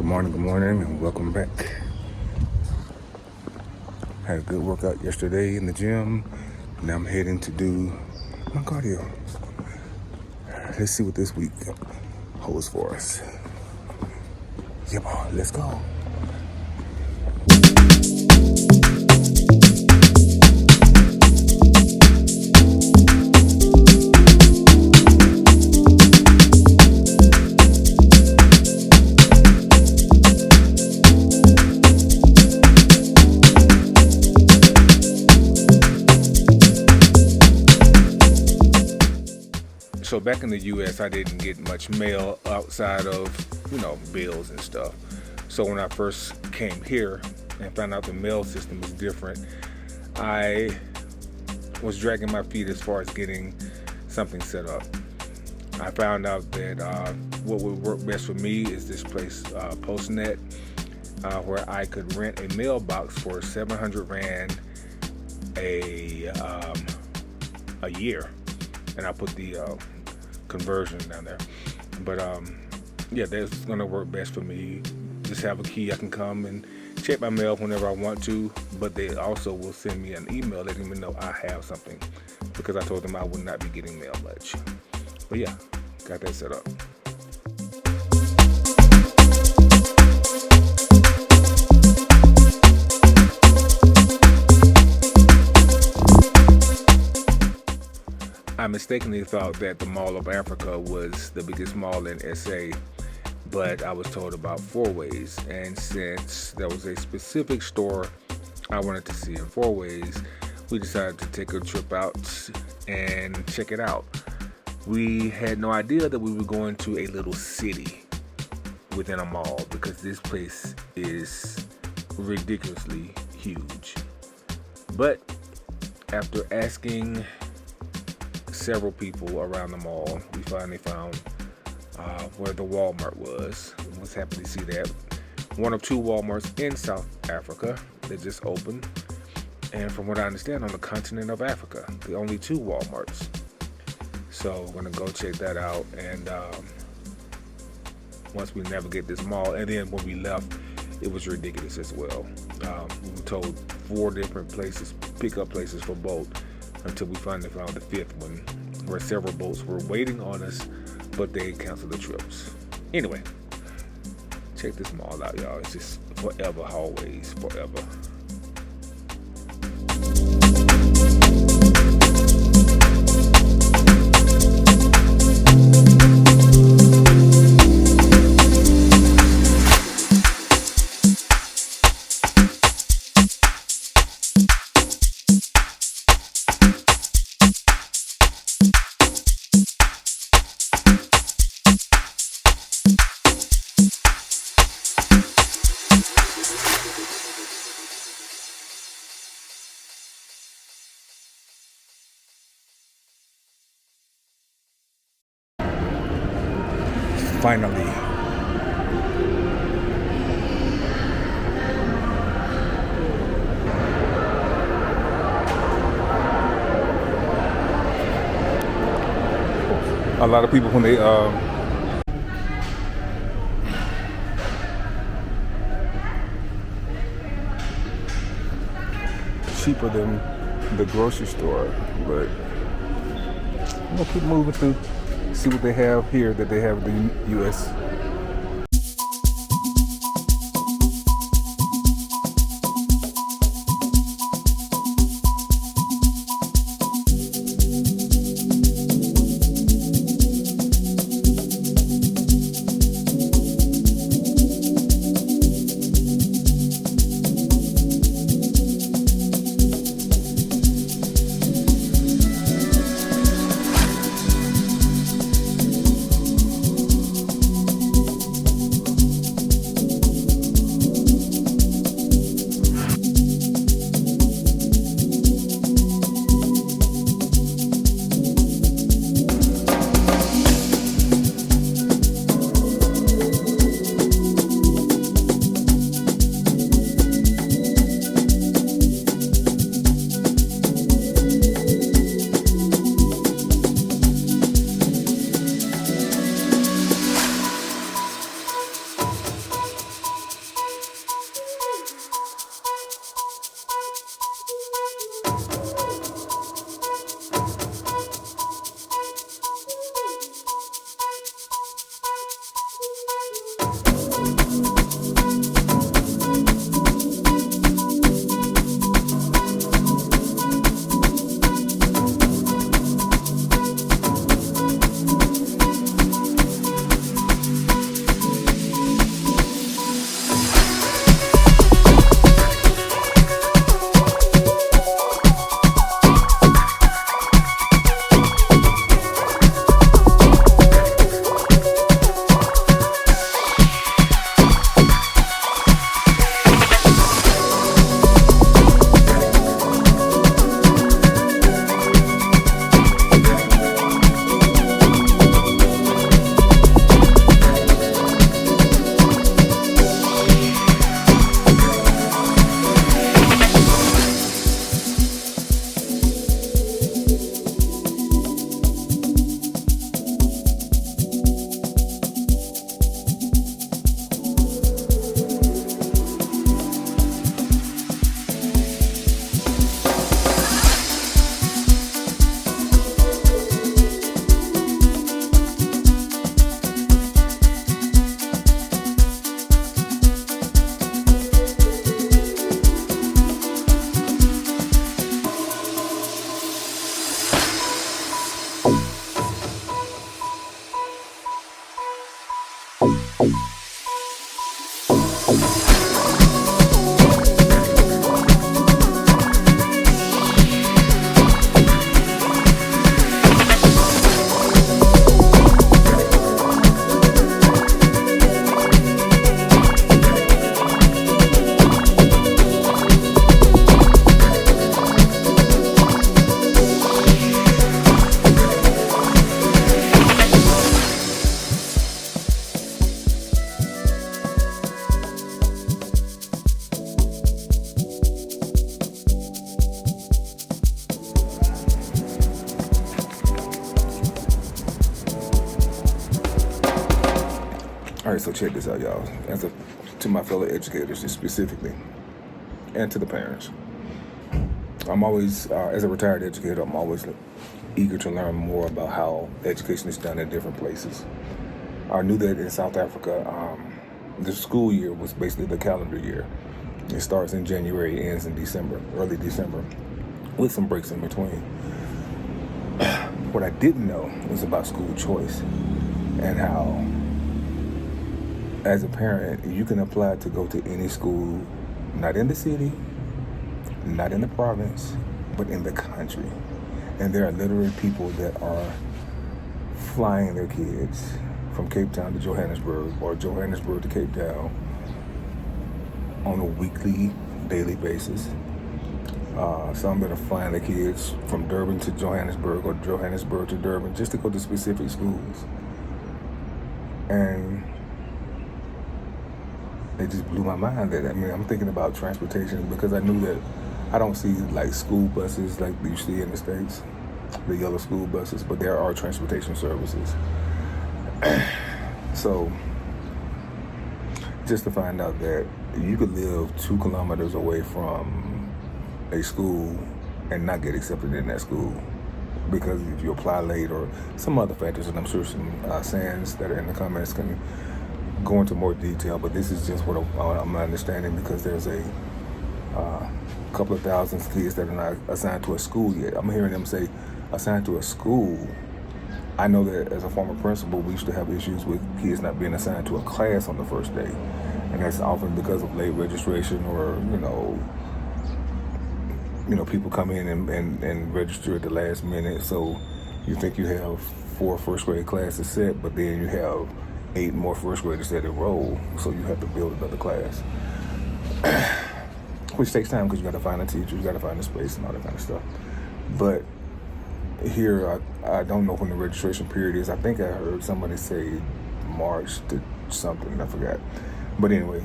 Good morning, and welcome back. Had a good workout yesterday in the gym. Now I'm heading to do my cardio. Let's see what this week holds for us. Yeah, boy, let's go. So back in the U.S., I didn't get much mail outside of, bills and stuff. So when I first came here and found out the mail system was different, I was dragging my feet as far as getting something set up. I found out that what would work best for me is this place, PostNet, where I could rent a mailbox for 700 Rand a year. And I put the conversion down there. But that's going to work best for me. Just have a key. I can come and check my mail whenever I want to, but they also will send me an email letting me know I have something, because I told them I would not be getting mail much. But yeah, got that set up. I mistakenly thought that the Mall of Africa was the biggest mall in SA, but I was told about Fourways, and since there was a specific store I wanted to see in Fourways, we decided to take a trip out and check it out. We had no idea that we were going to a little city within a mall, because this place is ridiculously huge. But after asking several people around the mall, we finally found where the Wal Mart was. I was happy to see that. One of two Walmarts in South Africa that just opened, and from what I understand, on the continent of Africa, the only two Walmarts. So we're gonna go check that out, and once we navigate this mall, and then when we left, it was ridiculous as well. We were told 4 different places, pickup places for both, until we finally found the 5th one, where several boats were waiting on us, but they canceled the trips. Anyway, check this mall out, y'all. It's just forever hallways, forever. Finally. A lot of people, when they cheaper than the grocery store, but I'm gonna keep moving through, see what they have here that they have in the U.S. All right, so check this out, y'all. To my fellow educators specifically, and to the parents, I'm always, as a retired educator, I'm always eager to learn more about how education is done in different places. I knew that in South Africa, the school year was basically the calendar year. It starts in January, ends in December, early December, with some breaks in between. What I didn't know was about school choice and how, as a parent, you can apply to go to any school, not in the city, not in the province, but in the country. And there are literally people that are flying their kids from Cape Town to Johannesburg or Johannesburg to Cape Town on a weekly, daily basis. Some that are flying their kids from Durban to Johannesburg or Johannesburg to Durban just to go to specific schools. And it just blew my mind that, I'm thinking about transportation because I knew that I don't see like school buses like you see in the States, the yellow school buses, but there are transportation services. So just to find out that you could live 2 kilometers away from a school and not get accepted in that school because if you apply late or some other factors, and I'm sure some Sands that are in the comments can go into more detail, but this is just what I'm understanding because there's a couple of thousand kids that are not assigned to a school yet. I'm hearing them say assigned to a school. I know that as a former principal, we used to have issues with kids not being assigned to a class on the first day. And that's often because of late registration or, people come in and register at the last minute. So you think you have 4 first grade classes set, but then you have 8 more first graders that enroll. So you have to build another class, which takes time because you got to find a teacher, you got to find a space and all that kind of stuff. But here, I don't know when the registration period is. I think I heard somebody say March to something, I forgot. But anyway,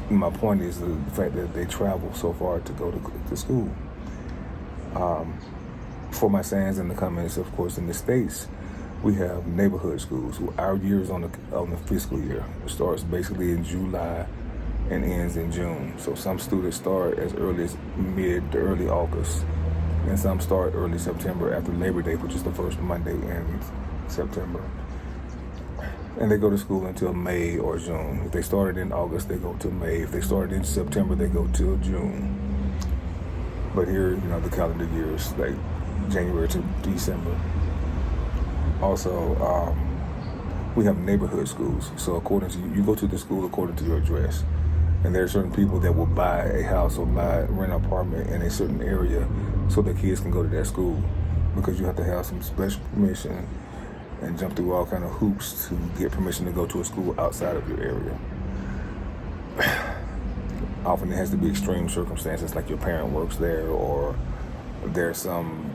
my point is the fact that they travel so far to go to school. For my Sands in the comments, of course, in the States, we have neighborhood schools. Our year is on the fiscal year. It starts basically in July and ends in June. So some students start as early as mid to early August, and some start early September after Labor Day, which is the first Monday in September. And they go to school until May or June. If they started in August, they go to May. If they started in September, they go till June. But here, the calendar year is like January to December. Also, we have neighborhood schools. So according to you go to the school according to your address. And there are certain people that will buy a house or rent an apartment in a certain area so their kids can go to that school, because you have to have some special permission and jump through all kind of hoops to get permission to go to a school outside of your area. Often it has to be extreme circumstances, like your parent works there or there's some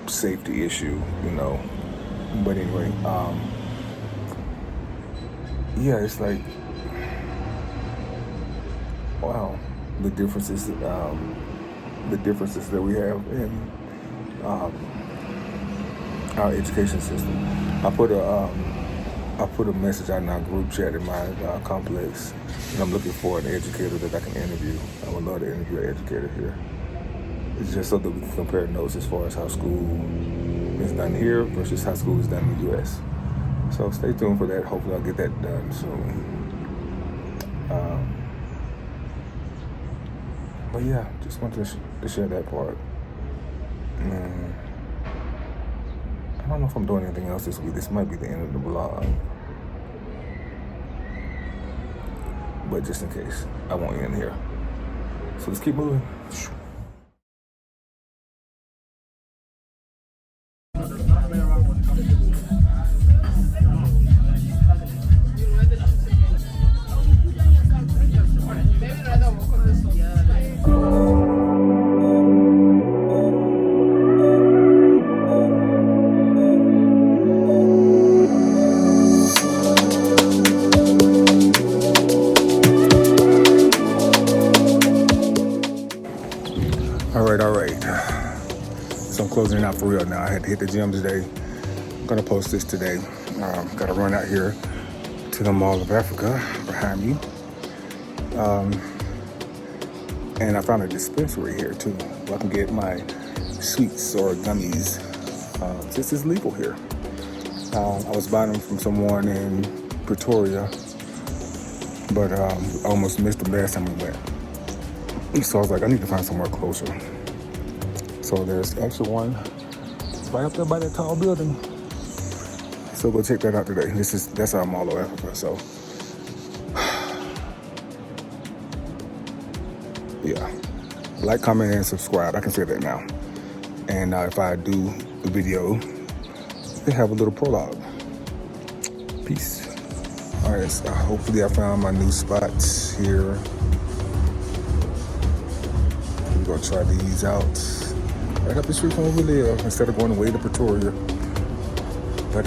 safety issue, But anyway, it's like, wow, the differences that we have in our education system. I put a message out in our group chat in my complex, and I'm looking for an educator that I can interview. I would love to interview an educator here. It's just so that we can compare notes as far as how school is done here versus how school is done in the U.S. So stay tuned for that. Hopefully I'll get that done soon. But yeah, just wanted to share that part. I don't know if I'm doing anything else this week. This might be the end of the vlog. But just in case, I won't end here. So let's keep moving. All right. So I'm closing it out for real now. I had to hit the gym today. I'm gonna post this today. Gotta run out here to the Mall of Africa behind me. And I found a dispensary here too, where I can get my sweets or gummies. This is legal here. I was buying them from someone in Pretoria, but I almost missed them last time we went. So I was like, I need to find somewhere closer. So there's actually one right up there by that tall building. So go check that out today. That's our Mall of Africa. So yeah, like, comment, and subscribe. I can say that now. And if I do the video, they have a little prologue. Peace. All right, so hopefully I found my new spots here. We're gonna try these out right up the street from where we live instead of going away to Pretoria. But